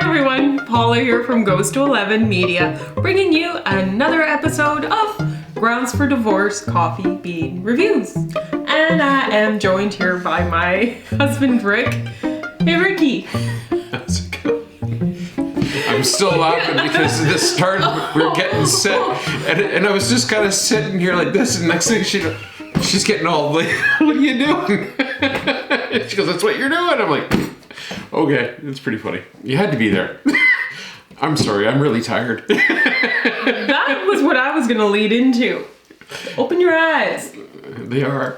everyone, Paula here from Goes to 11 Media, bringing you another episode of Grounds for Divorce Coffee Bean Reviews. And I am joined here by my husband, Rick. Hey, Ricky. How's it going? I'm still laughing because at the start we were getting set, and I was just kind of sitting here like this, and next thing she's getting all like, "What are you doing?" She goes, "That's what you're doing." I'm like, "Okay, it's pretty funny. You had to be there." I'm sorry, I'm really tired. That was what I was going to lead into. Open your eyes. They are.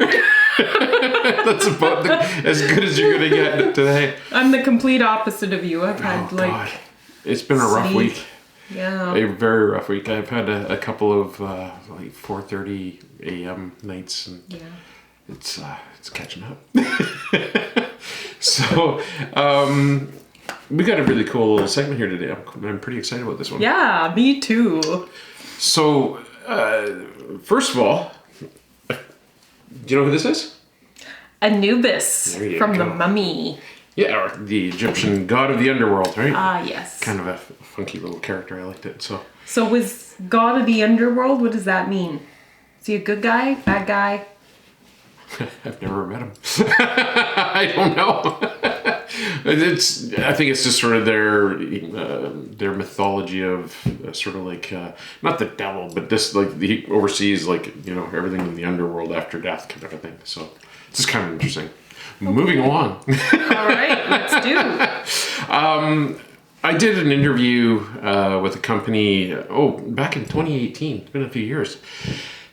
That's about as good as you're going to get today. I'm the complete opposite of you. I've had God. It's been a rough week. Yeah. A very rough week. I've had a couple of like 4:30 a.m. nights, and Yeah. it's catching up. So we got a really cool little segment here today. I'm pretty excited about this one. Yeah, me too. So first of all, do you know who this is? Anubis There you from go. the Mummy. Yeah, or the Egyptian god of the underworld, right? Ah, yes. Kind of a funky little character. I liked it. So was God of the Underworld, what does that mean? Is he a good guy, bad guy? I've never met him. I don't know. I think it's just sort of their mythology of sort of like not the devil, but this like he oversees like everything in the underworld after death kind of a thing. So it's just kind of interesting. Moving along. All right, let's do. I did an interview with a company back in 2018. It's been a few years.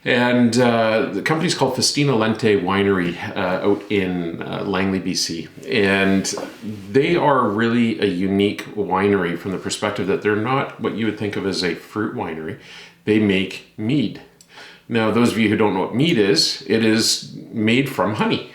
And the company's called Festina Lente Winery out in Langley, BC. And they are really a unique winery from the perspective that they're not what you would think of as a fruit winery. They make mead. Now, those of you who don't know what mead is, it is made from honey.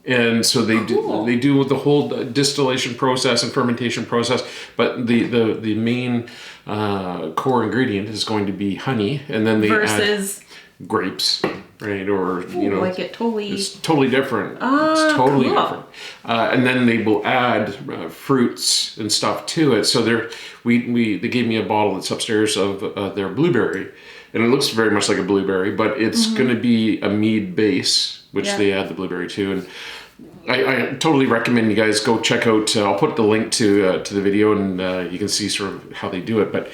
And so they do the whole distillation process and fermentation process, but the main core ingredient is going to be honey, and then they Versus add grapes, right? Or like it totally. it's totally different. It's totally cool. different. And then they will add fruits and stuff to it. So they gave me a bottle that's upstairs of their blueberry, and it looks very much like a blueberry, but it's going to be a mead base, which they add the blueberry to. And I totally recommend you guys go check out. I'll put the link to the video, and you can see sort of how they do it. But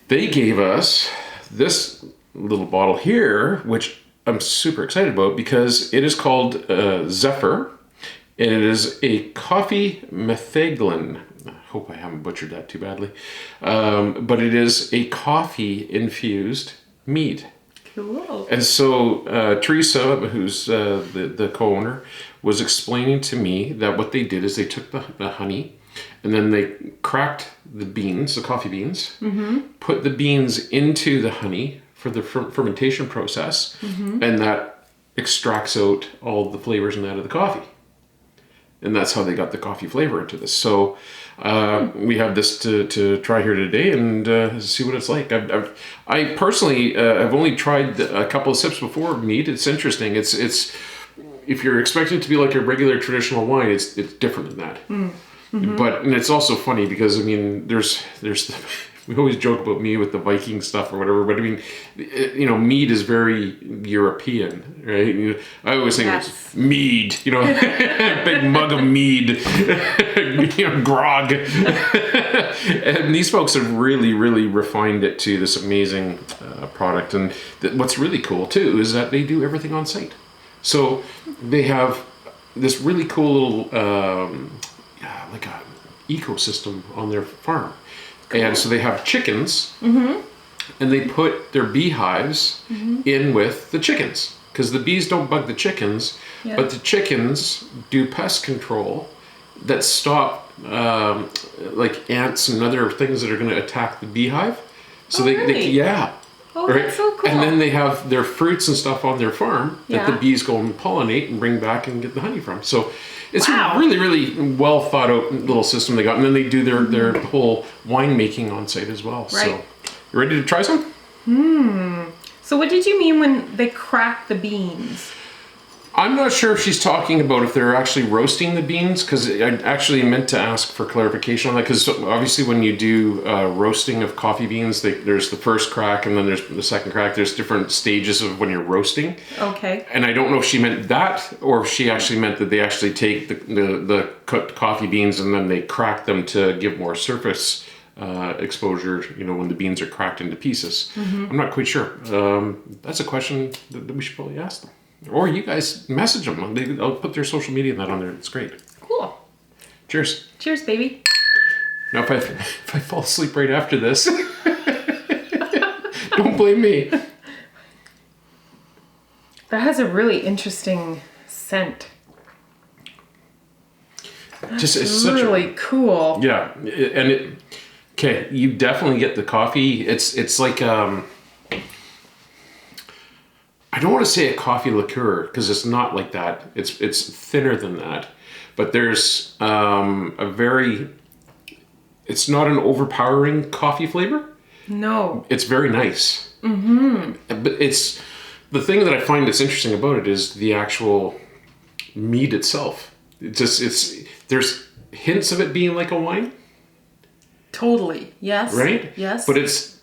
they gave us this little bottle here, which I'm super excited about because it is called Zephyr, and it is a coffee metheglin. I hope I haven't butchered that too badly, but it is a coffee infused mead. Cool. And so Teresa, who's the co-owner, was explaining to me that what they did is they took the honey, and then they cracked the beans, the coffee beans, put the beans into the honey for the fermentation process, and that extracts out all the flavors and that of the coffee. And that's how they got the coffee flavor into this. So we have this to try here today and see what it's like. I personally have only tried a couple of sips before of mead. It's interesting. It's if you're expecting it to be like a regular traditional wine, it's different than that. And it's also funny because I mean, there's we always joke about me with the Viking stuff or whatever, but I mean, mead is very European, right? I always think it's mead, big mug of mead, grog. And these folks have really, really refined it to this amazing product. And what's really cool too is that they do everything on site. So they have this really cool little, like a ecosystem on their farm. Cool. And so they have chickens, and they put their beehives in with the chickens because the bees don't bug the chickens, but the chickens do pest control that stop like ants and other things that are going to attack the beehive. So Oh, right? That's so cool. And then they have their fruits and stuff on their farm that the bees go and pollinate and bring back and get the honey from. So it's a really, really well thought out little system they got. And then they do their whole winemaking on site as well. Right. So you ready to try some? So what did you mean when they crack the beans? I'm not sure if she's talking about if they're actually roasting the beans, because I actually meant to ask for clarification on that, because obviously when you do roasting of coffee beans, there's the first crack and then there's the second crack. There's different stages of when you're roasting. Okay. And I don't know if she meant that or if she actually meant that they actually take the cooked coffee beans and then they crack them to give more surface exposure, when the beans are cracked into pieces. I'm not quite sure. That's a question that we should probably ask them. Or you guys message them. I'll put their social media and that on there. It's great. Cool. Cheers. Cheers, baby. Now, if I fall asleep right after this, don't blame me. That has a really interesting scent. It's really cool. Yeah, and okay, you definitely get the coffee. It's like I don't want to say a coffee liqueur because it's not like that. It's thinner than that, but there's it's not an overpowering coffee flavor. No. It's very nice. Mm-hmm. But it's the thing that I find that's interesting about it is the actual mead itself. There's hints of it being like a wine. Totally. Yes. Right? Yes. But it's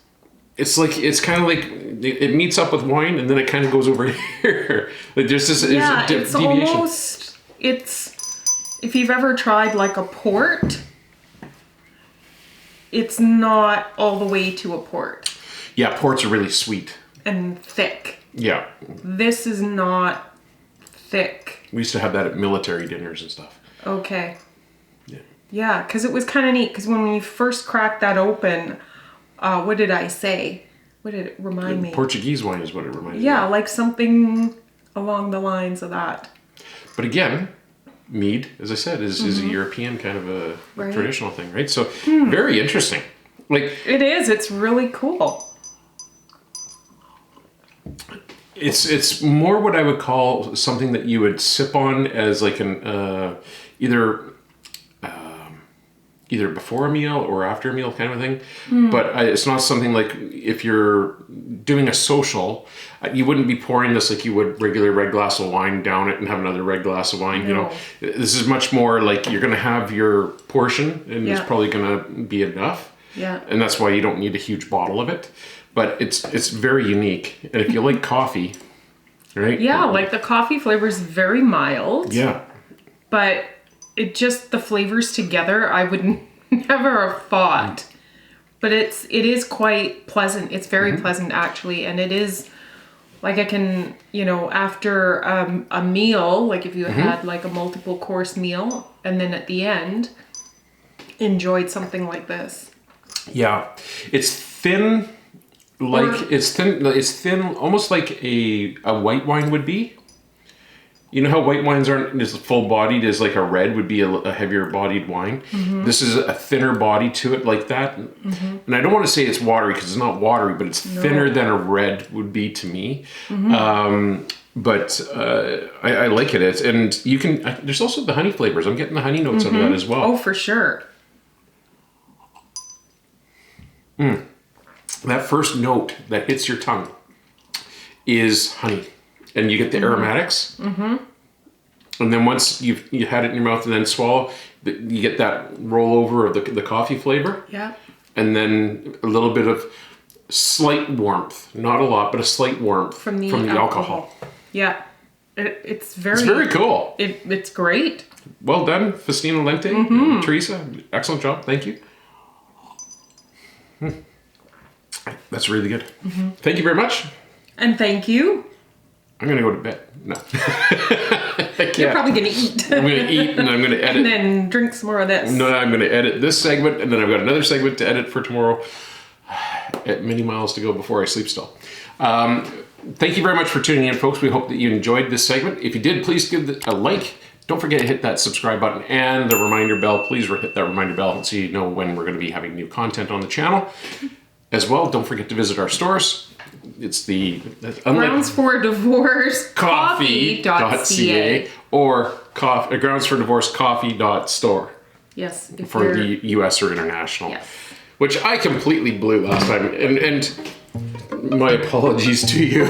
kind of like it meets up with wine and then it kind of goes over here. Like there's this it's deviation. almost if you've ever tried like a port, it's not all the way to a port. Yeah, ports are really sweet And thick. Yeah. This is not thick. We used to have that at military dinners and stuff. Okay. Yeah. Yeah, because it was kind of neat. Because when we first cracked that open, what did I say? What did it remind me? Portuguese wine is what it reminded me. Yeah, like something along the lines of that. But again, mead, as I said, is a European kind of a traditional thing, right? So very interesting. Like it is. It's really cool. It's more what I would call something that you would sip on as like an either before a meal or after a meal kind of a thing. But it's not something like if you're doing a social, you wouldn't be pouring this like you would regular red glass of wine down it and have another red glass of wine. No. You know, this is much more like you're going to have your portion and it's probably going to be enough. Yeah. And that's why you don't need a huge bottle of it. But it's very unique. And if you like coffee, right? Yeah, like the coffee flavor is very mild. Yeah. But it just, the flavors together, I would never have thought. But it is quite pleasant. It's very pleasant, actually. And it is, like I can, after a meal, like if you had like a multiple course meal, and then at the end, enjoyed something like this. Yeah. It's thin. It's thin, almost like a white wine would be. You know how white wines aren't as full bodied as like a red would be a heavier bodied wine. This is a thinner body to it like that. And I don't want to say it's watery because it's not watery, but it's thinner than a red would be to me. But I like it. And you can. There's also the honey flavors. I'm getting the honey notes out of that as well. Oh, for sure. That first note that hits your tongue is honey, and you get the aromatics. And then once you had it in your mouth and then swallow, you get that rollover of the coffee flavor. Yeah. And then a little bit of slight warmth, not a lot, but a slight warmth From the alcohol. Yeah. It's very cool. It's great. Well done, Festina Lente, Teresa. Excellent job. Thank you. That's really good. Thank you very much. And thank you. I'm going to go to bed. No. You're probably going to eat. I'm going to eat and I'm going to edit. And then drink some more of this. No, I'm going to edit this segment and then I've got another segment to edit for tomorrow. At many miles to go before I sleep still. Thank you very much for tuning in, folks. We hope that you enjoyed this segment. If you did, please give a like. Don't forget to hit that subscribe button and the reminder bell. Please hit that reminder bell so you know when we're going to be having new content on the channel. As well, don't forget to visit our stores. It's the Grounds for Divorce coffee.ca or Grounds for Divorce coffee.store. Yes. For the US or international. Yes. Which I completely blew last time. And my apologies to you.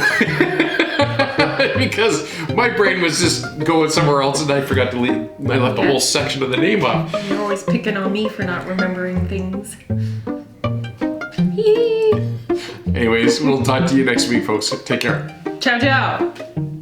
because my brain was just going somewhere else, and I forgot to leave. I left the whole section of the name off. You're always picking on me for not remembering things. Anyways, we'll talk to you next week, folks. Take care. Ciao, ciao.